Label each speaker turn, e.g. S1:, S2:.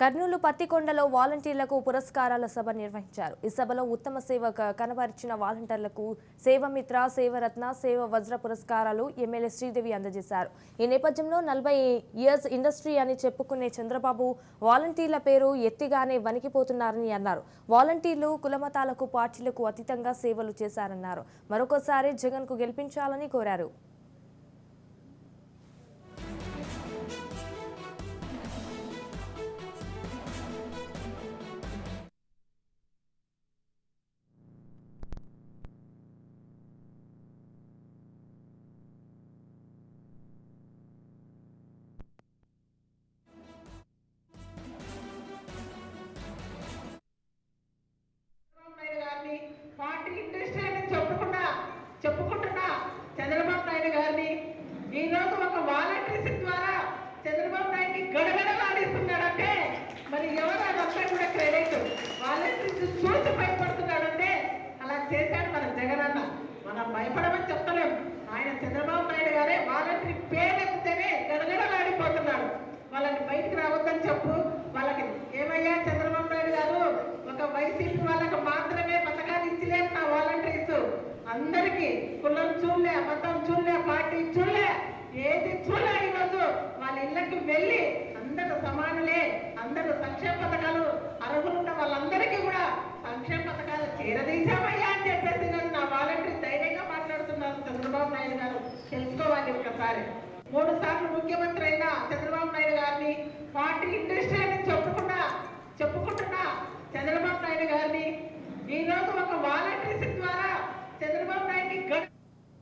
S1: కర్నూలు పత్తికొండలో వాలంటీర్లకు పురస్కారాల సభ నిర్వహించారు. ఈ సభలో ఉత్తమ సేవ కనబరిచిన వాలంటీర్లకు సేవమిత్ర, సేవరత్న, సేవ వజ్ర పురస్కారాలు ఎమ్మెల్యే శ్రీదేవి అందజేశారు. ఈ నేపథ్యంలో 40 ఇయర్స్ ఇండస్ట్రీ అని చెప్పుకునే చంద్రబాబు వాలంటీర్ల పేరు ఎత్తిగానే వణికిపోతున్నారని అన్నారు. వాలంటీర్లు కులమతాలకు, పార్టీలకు అతీతంగా సేవలు చేశారన్నారు. మరొకసారి జగన్ కు గెలిపించాలని కోరారు.
S2: పార్టీ ఇంట్రెస్ట్ అని చెప్పుకుంటున్నా చంద్రబాబు నాయుడు గారిని ఈరోజు ఒక వాలంటీర్స్ ద్వారా చంద్రబాబు నాయుడిని గడగడలాడిస్తున్నాడంటే మరి ఎవరు అదంతా కూడా క్రెడిట్ వాలంటీర్స్ చూసి భయపడుతున్నాడంటే అలా చేశాడు మన జగన్ అన్న. మనం భయపడమని చెప్తలేం. ఆయన చంద్రబాబు నాయుడు గారే వాలంటీర్ పేరెత్తితేనే గడగడలాడిపోతున్నాడు. వాళ్ళని బయటికి రావద్దని చెప్పు. వాళ్ళకి ఏమయ్యా చంద్రబాబు నాయుడు గారు ఒక వైసీపీ వాళ్ళకి మాత్రమే పథకాలు ఇచ్చిలేదు నా వాలంటీర్స్. అందరికీ కులం చూడలే, మతం చూడలే, పార్టీ చూడలే, ఏది చూడలే. ఈరోజు వాళ్ళ ఇళ్ళకి వెళ్ళి అందరూ సమానులే, అందరూ సంక్షేమ పథకాలు అర్హులున్న వాళ్ళందరికీ కూడా సంక్షేమ పథకాలు చేరదీశామయ్యా అని చెప్పేసి నా వాలంటీర్ ధైర్యంగా మాట్లాడుతున్నారు చంద్రబాబు నాయుడు గారు. తెలుసుకోవాలి ఒకసారి. 3 సార్లు ముఖ్యమంత్రి అయిన చంద్రబాబు నాయుడు గారిని పార్టీ ఇంట్రెస్ట్ అని చెప్పుకుంటున్నా చంద్రబాబు నాయుడు గారిని ఈరోజు ఒక వాలంటీర్స్ ద్వారా చంద్రబాబు నాయుడిని